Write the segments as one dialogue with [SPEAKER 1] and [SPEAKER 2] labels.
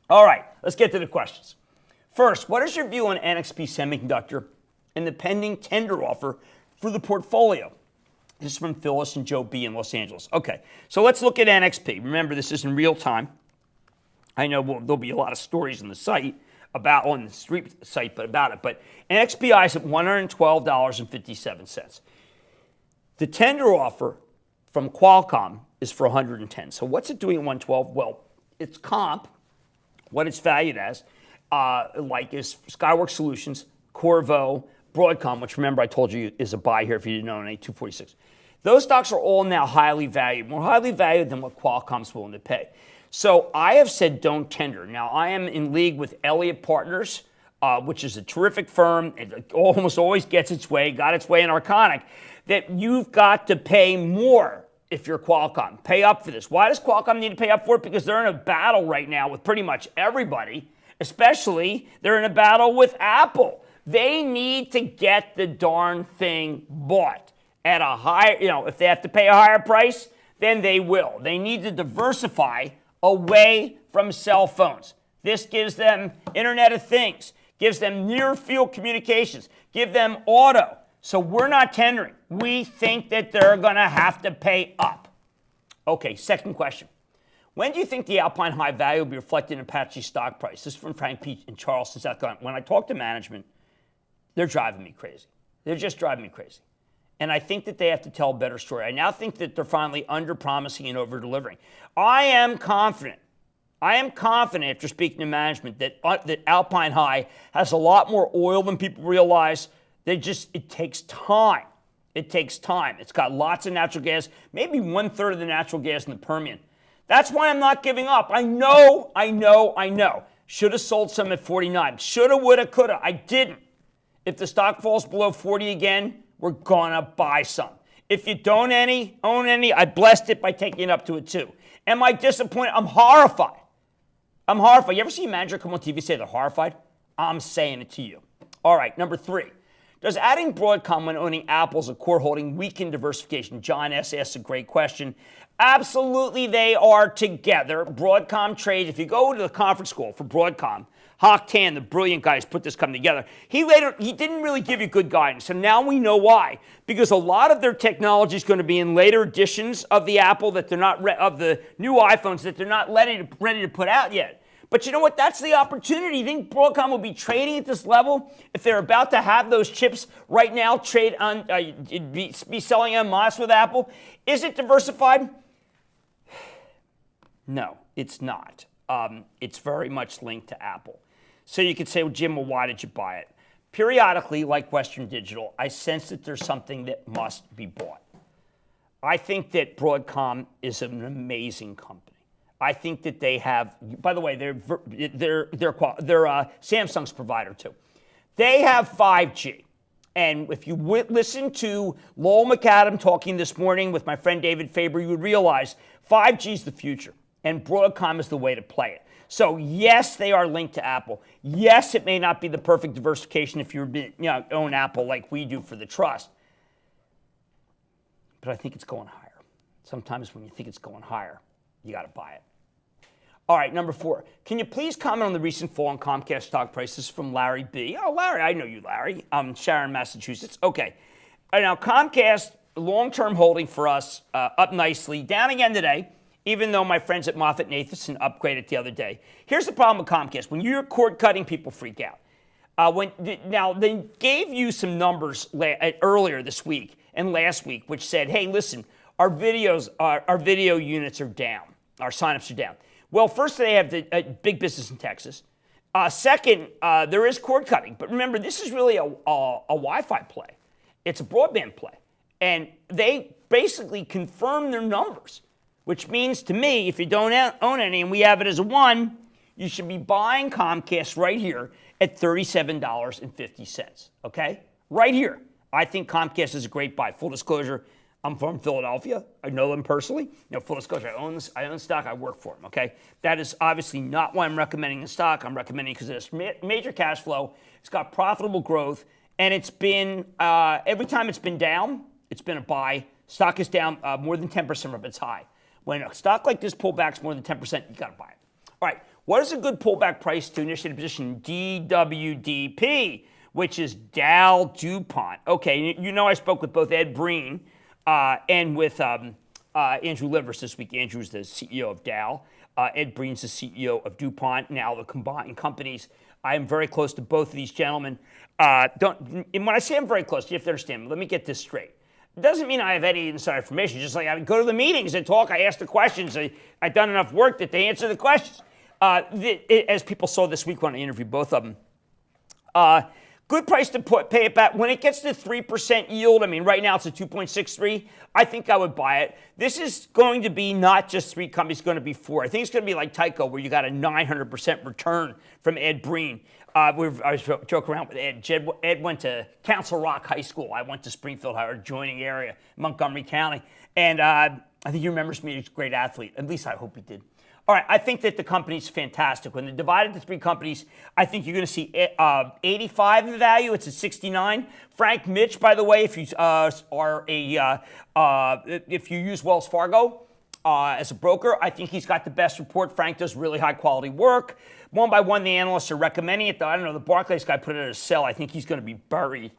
[SPEAKER 1] All right, let's get to the questions. First, what is your view on NXP Semiconductor and the pending tender offer for the portfolio? This is from Phyllis and Joe B. in Los Angeles. Okay, so let's look at NXP. Remember, this is in real time. I know there'll be a lot of stories on the site on the street site, about it. But NXPI is at $112.57. The tender offer from Qualcomm is for $110. So what's it doing at $112? Well, it's comp. What it's valued as, is Skyworks Solutions, Qorvo, Broadcom, which remember I told you is a buy here if you didn't know, at $246. Those stocks are all now highly valued, more highly valued than what Qualcomm's willing to pay. So I have said don't tender. Now, I am in league with Elliott Partners, which is a terrific firm. It almost always gets its way, got its way in Arconic, that you've got to pay more if you're Qualcomm. Pay up for this. Why does Qualcomm need to pay up for it? Because they're in a battle right now with pretty much everybody, especially they're in a battle with Apple. They need to get the darn thing bought at a higher, if they have to pay a higher price, then they will. They need to diversify away from cell phones. This gives them Internet of Things, gives them near-field communications, give them auto. So we're not tendering. We think that they're going to have to pay up. Okay, second question. When do you think the Alpine High value will be reflected in Apache's stock price? This is from Frank P. in Charleston, South Carolina. When I talk to management, they're driving me crazy. They're just driving me crazy. And I think that they have to tell a better story. I now think that they're finally under-promising and over-delivering. I am confident after speaking to management that Alpine High has a lot more oil than people realize. It takes time. It takes time. It's got lots of natural gas, maybe 1/3 of the natural gas in the Permian. That's why I'm not giving up. I know. Should have sold some at 49. Shoulda, woulda, coulda. I didn't. If the stock falls below 40 again, we're gonna buy some. If you don't own any, I blessed it by taking it up to a 2. Am I disappointed? I'm horrified. You ever see a manager come on TV say they're horrified? I'm saying it to you. All right, number 3. Does adding Broadcom when owning Apple as a core holding weaken diversification? John S. asks a great question. Absolutely, they are together. Broadcom trades. If you go to the conference call for Broadcom, Hock Tan, the brilliant guy who's put this company together, he didn't really give you good guidance. And now we know why. Because a lot of their technology is going to be in later editions of the Apple that they're not of the new iPhones that they're not ready to put out yet. But you know what? That's the opportunity. You think Broadcom will be trading at this level if they're about to have those chips right now trade on be selling en masse with Apple? Is it diversified? No, it's not. It's very much linked to Apple. So you could say, well, Jim, why did you buy it? Periodically, like Western Digital, I sense that there's something that must be bought. I think that Broadcom is an amazing company. I think that they have, by the way, they're Samsung's provider too. They have 5G. And if you listen to Lowell McAdam talking this morning with my friend David Faber, you would realize 5G is the future. And Broadcom is the way to play it. So yes, they are linked to Apple. Yes, it may not be the perfect diversification if you own Apple like we do for the trust. But I think it's going higher. Sometimes when you think it's going higher, you got to buy it. All right, number 4. Can you please comment on the recent fall in Comcast stock prices from Larry B? Oh, Larry, I know you, Larry. Sharon, Massachusetts. Okay. All right, now, Comcast, long-term holding for us, up nicely. Down again today, even though my friends at MoffettNathanson upgraded the other day. Here's the problem with Comcast. When you're cord-cutting, people freak out. Now, they gave you some numbers earlier this week and last week, which said, hey, listen, our video units are down. Our signups are down. Well, first, they have the big business in Texas. Second, there is cord cutting. But remember, this is really a Wi-Fi play. It's a broadband play. And they basically confirm their numbers, which means to me, if you don't own any and we have it as a 1, you should be buying Comcast right here at $37.50, okay? Right here. I think Comcast is a great buy. Full disclosure, I'm from Philadelphia. I know them personally. Full disclosure, I own stock. I work for them, okay? That is obviously not why I'm recommending the stock. I'm recommending it because it has major cash flow. It's got profitable growth. And it's been, every time it's been down, it's been a buy. Stock is down more than 10% from its high. When a stock like this pullbacks more than 10%, you got to buy it. All right, What is a good pullback price to initiate a position? DWDP, which is Dow DuPont. Okay, you know I spoke with both Ed Breen and with Andrew Livers this week. Andrew's the CEO of Dow. Ed Breen's the CEO of DuPont. Now the combined companies. I am very close to both of these gentlemen. And when I say I'm very close, you have to understand. Let me get this straight. It doesn't mean I have any inside information. Just like I go to the meetings and talk, I ask the questions. I've done enough work that they answer the questions. As people saw this week when I interviewed both of them. Good price to pay it back. When it gets to 3% yield, I mean, right now it's at 2.63. I think I would buy it. This is going to be not just 3 companies, it's going to be 4. I think it's going to be like Tyco, where you got a 900% return from Ed Breen. I was joking around with Ed. Ed went to Council Rock High School. I went to Springfield, our adjoining area, Montgomery County. And I think he remembers me as a great athlete. At least I hope he did. All right, I think that the company's fantastic. When they're divided into 3 companies, I think you're going to see 85 in the value. It's at 69. Frank Mitch, by the way, if you use Wells Fargo as a broker, I think he's got the best report. Frank does really high quality work. One by one, the analysts are recommending it. Though I don't know, the Barclays guy put it at a sell. I think he's going to be buried.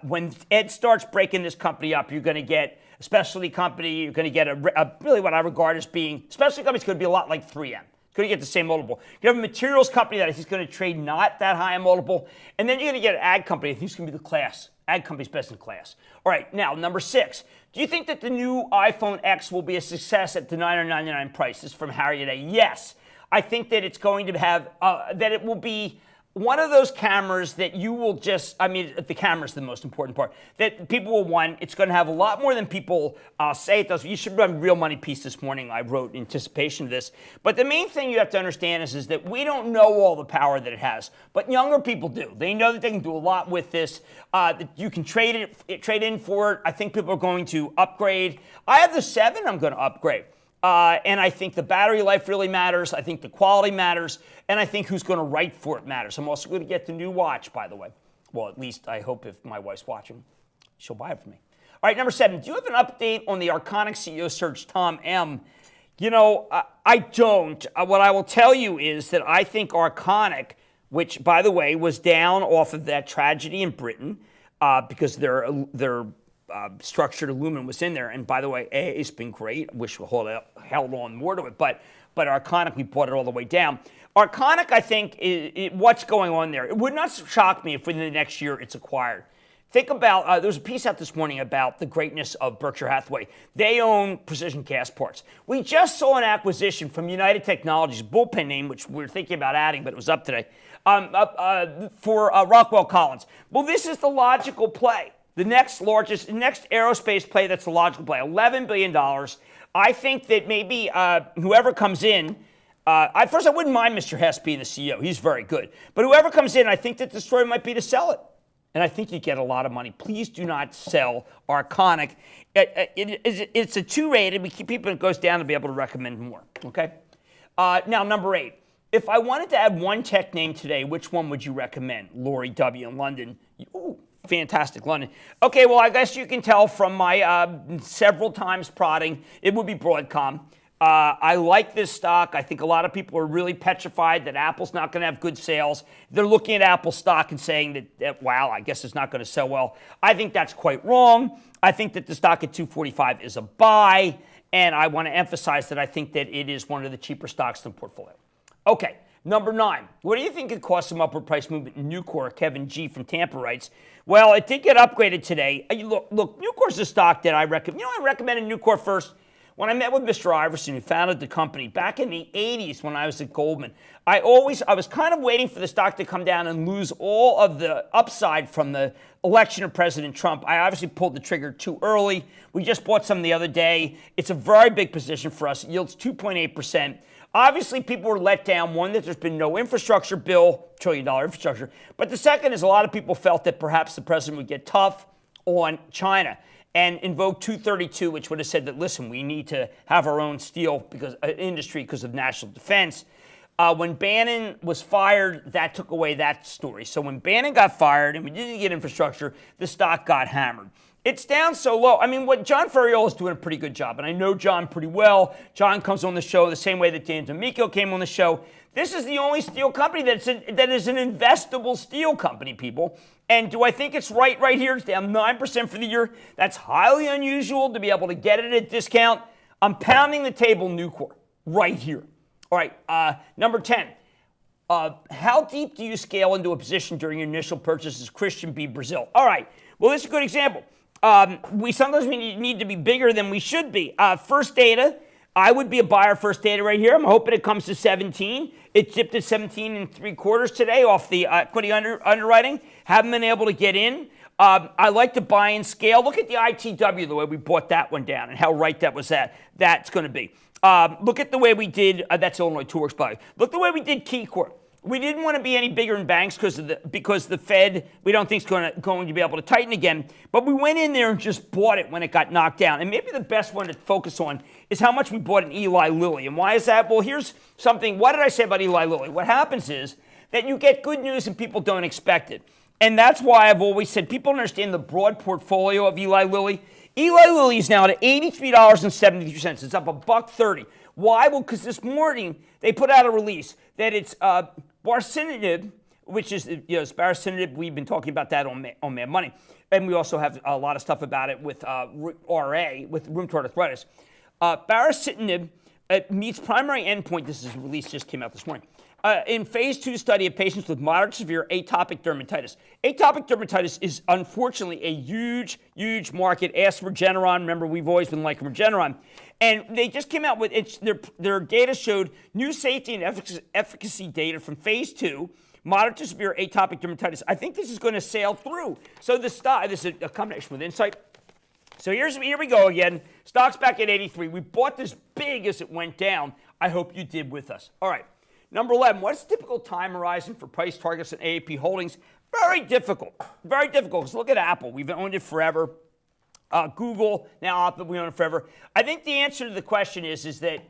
[SPEAKER 1] When Ed starts breaking this company up, you're going to get a specialty company. You're going to get a really what I regard as being specialty company. It's going to be a lot like 3M. It's going to get the same multiple. You have a materials company that I think is going to trade not that high a multiple, and then you're going to get an ag company. I think it's going to be the class. Ag company's best in class. All right, now number 6. Do you think that the new iPhone X will be a success at the $999 price? This is from Harry today. Yes, I think that it's going to have that it will be one of those cameras that you will just, I mean, the camera's the most important part, that people will want. It's going to have a lot more than people say it does. You should run Real Money piece this morning. I wrote in anticipation of this. But the main thing you have to understand is that we don't know all the power that it has. But younger people do. They know that they can do a lot with this. That you can trade in for it. I think people are going to upgrade. I have the 7. I'm going to upgrade. And I think the battery life really matters. I think the quality matters. And I think who's going to write for it matters. I'm also going to get the new watch, by the way. Well, at least I hope if my wife's watching, she'll buy it for me. All right, number 7. Do you have an update on the Arconic CEO search, Tom M.? You know, I don't. What I will tell you is that I think Arconic, which, by the way, was down off of that tragedy in Britain because their structured aluminum was in there. And by the way, it's been great. I wish we held on more to it. But Arconic, we brought it all the way down. Arconic, I think, what's going on there. It would not shock me if within the next year it's acquired. Think about, there's a piece out this morning about the greatness of Berkshire Hathaway. They own Precision Cast Parts. We just saw an acquisition from United Technologies, bullpen name, which we were thinking about adding, but it was up today, for Rockwell Collins. Well, this is the logical play. The next aerospace play that's the logical play, $11 billion. I think that maybe whoever comes in, first I wouldn't mind Mr. Hess being the CEO. He's very good. But whoever comes in, I think that the story might be to sell it. And I think you get a lot of money. Please do not sell Arconic. It's a 2 rated. We keep people, it goes down to be able to recommend more. Okay? Now, number 8. If I wanted to add one tech name today, which one would you recommend? Lori W. in London. Ooh. Fantastic, London. Okay, well, I guess you can tell from my several times prodding, it would be Broadcom. I like this stock. I think a lot of people are really petrified that Apple's not going to have good sales. They're looking at Apple stock and saying that, wow, I guess it's not going to sell well. I think that's quite wrong. I think that the stock at 245 is a buy, and I want to emphasize that I think that it is one of the cheaper stocks in the portfolio. Okay. Number 9, what do you think could cause some upward price movement in Nucor? Kevin G. from Tampa writes, well, it did get upgraded today. Look, Nucor's a stock that I recommend. You know, I recommended Nucor first when I met with Mr. Iverson, who founded the company back in the 80s when I was at Goldman. I was kind of waiting for the stock to come down and lose all of the upside from the election of President Trump. I obviously pulled the trigger too early. We just bought some the other day. It's a very big position for us. It yields 2.8%. Obviously, people were let down. One, that there's been no infrastructure bill, $1 trillion infrastructure. But the second is a lot of people felt that perhaps the president would get tough on China and invoke 232, which would have said that, listen, we need to have our own steel industry because of national defense. When Bannon was fired, that took away that story. So when Bannon got fired and we didn't get infrastructure, the stock got hammered. It's down so low. I mean, what John Ferriola is doing a pretty good job, and I know John pretty well. John comes on the show the same way that Dan D'Amico came on the show. This is the only steel company that is an investable steel company, people. And do I think it's right here? It's down 9% for the year. That's highly unusual to be able to get it at a discount. I'm pounding the table, Nucor, right here. All right, number 10. How deep do you scale into a position during your initial purchases? Christian B. Brazil. All right, well, this is a good example. We sometimes need to be bigger than we should be. First Data, I would be a buyer First Data right here. I'm hoping it comes to 17. It dipped at 17 3/4 today off the equity underwriting. Haven't been able to get in. I like to buy in scale. Look at the ITW, the way we bought that one down and how right that was at. That's going to be. Look at the way we did, that's Illinois Toolworks by. Look the way we did KeyCorp. We didn't want to be any bigger in banks because the Fed, we don't think is going to be able to tighten again. But we went in there and just bought it when it got knocked down. And maybe the best one to focus on is how much we bought in Eli Lilly. And why is that? Well, here's something. What did I say about Eli Lilly? What happens is that you get good news and people don't expect it. And that's why I've always said people don't understand the broad portfolio of Eli Lilly. Eli Lilly is now at $83.73. It's up $1.30. Why? Well, because this morning they put out a release that it's baricitinib, which is baricitinib. We've been talking about that on Mad Money, and we also have a lot of stuff about it with RA, with rheumatoid arthritis. Baricitinib meets primary endpoint. This is a release just came out this morning. In phase 2 study of patients with moderate to severe atopic dermatitis. Atopic dermatitis is unfortunately a huge, huge market. Ask Regeneron. Remember, we've always been liking Regeneron. And they just came out with their data showed new safety and efficacy data from phase 2, moderate to severe atopic dermatitis. I think this is going to sail through. So this is a combination with Insight. So here we go again. Stock's back at 83. We bought this big as it went down. I hope you did with us. All right. Number 11, what's the typical time horizon for price targets and AAP holdings? Very difficult. Very difficult. Because look at Apple. We've owned it forever. Google, now Apple, we own it forever. I think the answer to the question is that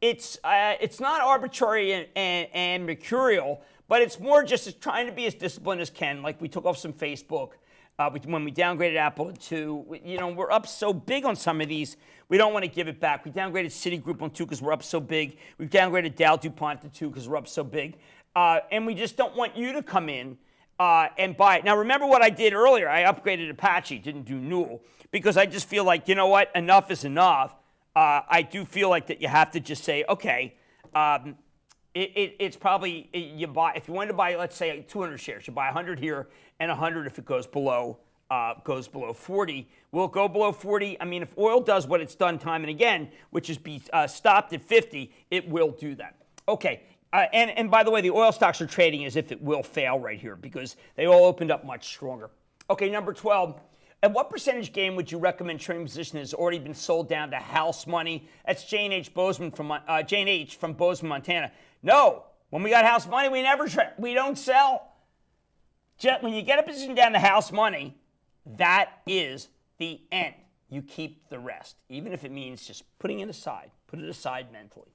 [SPEAKER 1] it's not arbitrary and mercurial, but it's more just trying to be as disciplined as can. Like we took off some Facebook. When we downgraded Apple to 2, we're up so big on some of these, we don't want to give it back. We downgraded Citigroup on 2 because we're up so big. We've downgraded Dow DuPont to 2 because we're up so big. And we just don't want you to come in and buy it. Now, remember what I did earlier. I upgraded Apache, didn't do Newell, because I just feel like, you know what, enough is enough. I do feel like that you have to just say, okay, it's probably, if you wanted to buy, let's say 200 shares, you buy 100 here and 100 if it goes below 40. Will it go below 40? I mean, if oil does what it's done time and again, which is be stopped at 50, it will do that. Okay, and by the way, the oil stocks are trading as if it will fail right here because they all opened up much stronger. Okay, number 12. At what percentage gain would you recommend trading position that has already been sold down to house money? That's Jane H. from Bozeman, Montana. No, when we got house money, we don't sell. When you get a position down to house money, that is the end. You keep the rest, even if it means just putting it aside. Put it aside mentally.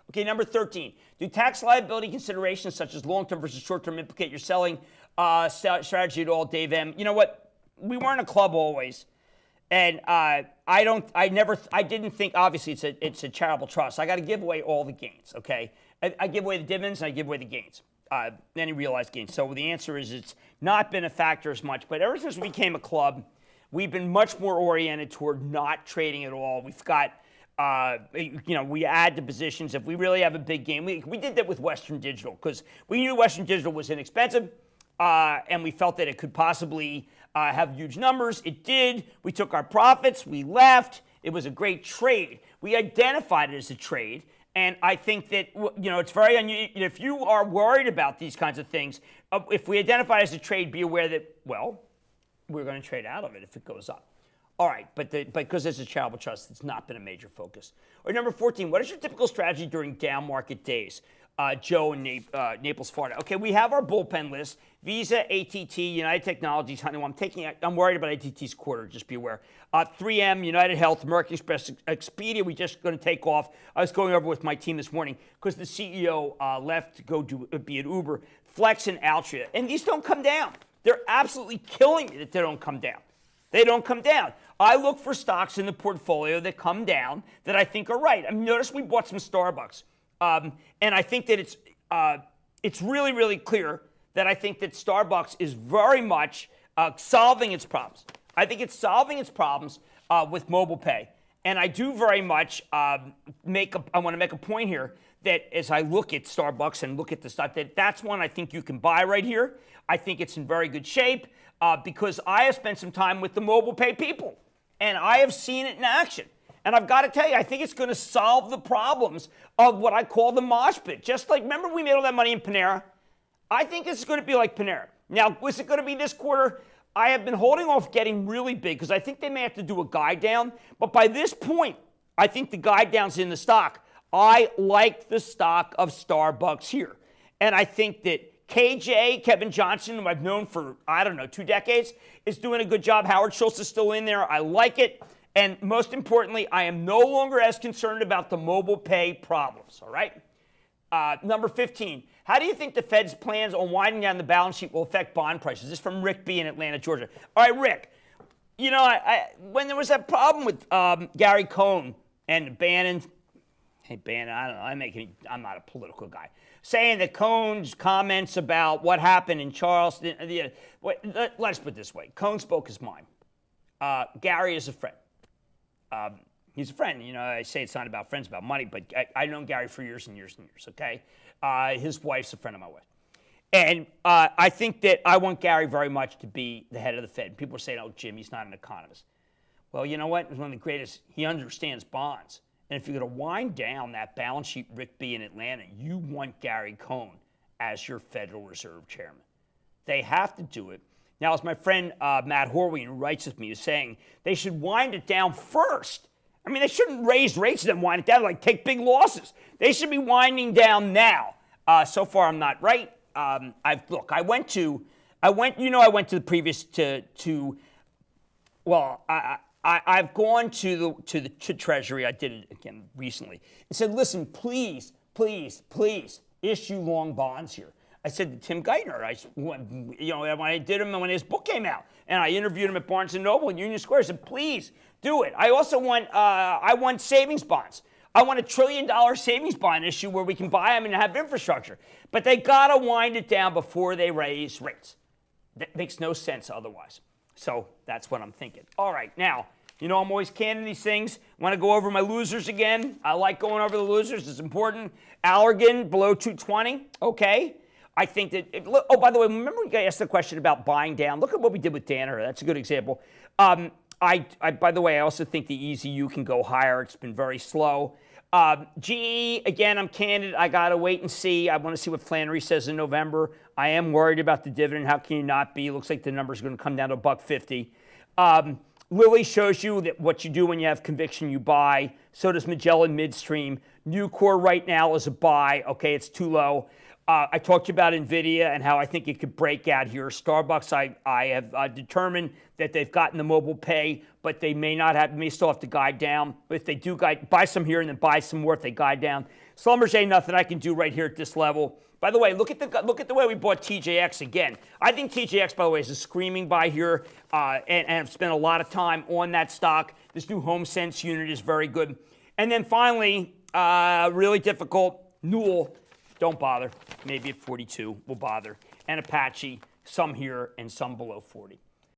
[SPEAKER 1] Okay, number 13. Do tax liability considerations such as long-term versus short-term implicate your selling strategy at all, Dave M? You know what? We weren't a club always, and I didn't think. Obviously, it's a charitable trust. I got to give away all the gains. Okay, I give away the dividends and I give away the gains, any realized gains. So the answer is it's not been a factor as much. But ever since we became a club, we've been much more oriented toward not trading at all. We've got, we add to positions if we really have a big gain. We did that with Western Digital because we knew Western Digital was inexpensive, and we felt that it could possibly have huge numbers. It did. We took our profits. We left. It was a great trade. We identified it as a trade. And I think that, it's very unusual. If you are worried about these kinds of things, if we identify it as a trade, be aware that, well, we're going to trade out of it if it goes up. All right, but because it's a charitable trust, it's not been a major focus. Or number 14, what is your typical strategy during down market days? Joe in Naples, Florida. Okay, we have our bullpen list. Visa, ATT, United Technologies, Honeywell. I'm worried about ATT's quarter, just be aware. 3M, United Health, American Express, Expedia, we just going to take off. I was going over with my team this morning because the CEO left to go be at Uber. Flex and Altria. And these don't come down. They're absolutely killing me that they don't come down. They don't come down. I look for stocks in the portfolio that come down that I think are right. I mean, notice we bought some Starbucks. And I think that it's really, really clear that I think that Starbucks is very much solving its problems. I think it's solving its problems with mobile pay. And I do very much I want to make a point here that as I look at Starbucks and look at the stock, that's one I think you can buy right here. I think it's in very good shape because I have spent some time with the mobile pay people. And I have seen it in action. And I've got to tell you, I think it's going to solve the problems of what I call the mosh pit. Just like, remember we made all that money in Panera? I think it's going to be like Panera. Now, was it going to be this quarter? I have been holding off getting really big because I think they may have to do a guide down. But by this point, I think the guide down's in the stock. I like the stock of Starbucks here. And I think that KJ, Kevin Johnson, who I've known for, 2 decades, is doing a good job. Howard Schultz is still in there. I like it. And most importantly, I am no longer as concerned about the mobile pay problems, all right? Number 15, how do you think the Fed's plans on winding down the balance sheet will affect bond prices? This is from Rick B. in Atlanta, Georgia. All right, Rick, you know, when there was that problem with Gary Cohn and Bannon, hey, Bannon, I don't know, I'm not a political guy, saying that Cohn's comments about what happened in Charleston, let's put it this way. Cohn spoke his mind. Gary is a friend. He's a friend. You know, I say it's not about friends, about money, but I've known Gary for years and years and years, okay? His wife's a friend of my wife. And I think that I want Gary very much to be the head of the Fed. People are saying, oh, Jim, he's not an economist. Well, you know what? He's one of the greatest. He understands bonds. And if you're going to wind down that balance sheet, Rick B. in Atlanta, you want Gary Cohn as your Federal Reserve Chairman. They have to do it. Now, as my friend Matt Horween, who writes with me, is saying, they should wind it down first. I mean, they shouldn't raise rates and then wind it down, like take big losses. They should be winding down now. So far, I'm not right. I've gone to the Treasury. I did it again recently and said, listen, please, please, please issue long bonds here. I said to Tim Geithner, when I did him when his book came out, and I interviewed him at Barnes & Noble in Union Square, I said, please do it. I also want savings bonds. I want $1 trillion savings bond issue where we can buy them and have infrastructure. But they got to wind it down before they raise rates. That makes no sense otherwise. So that's what I'm thinking. All right, now, you know I'm always canning these things. Want to go over my losers again? I like going over the losers. It's important. Allergan below 220. Okay. I think that, by the way, remember we asked the question about buying down? Look at what we did with Danaher. That's a good example. By the way, I also think the EZU can go higher. It's been very slow. GE, again, I'm candid. I got to wait and see. I want to see what Flannery says in November. I am worried about the dividend. How can you not be? Looks like the number's going to come down to $1.50. Lilly shows you that what you do when you have conviction, you buy. So does Magellan Midstream. Nucor right now is a buy. Okay, it's too low. I talked to you about NVIDIA and how I think it could break out here. Starbucks, I have determined that they've gotten the mobile pay, but they may still have to guide down. But if they do buy some here and then buy some more if they guide down. Schlumberger, nothing I can do right here at this level. By the way, look at the way we bought TJX again. I think TJX, by the way, is a screaming buy here, and I've spent a lot of time on that stock. This new HomeSense unit is very good. And then finally, really difficult, Newell. Don't bother. Maybe at 42 we'll bother. And Apache, some here and some below 40.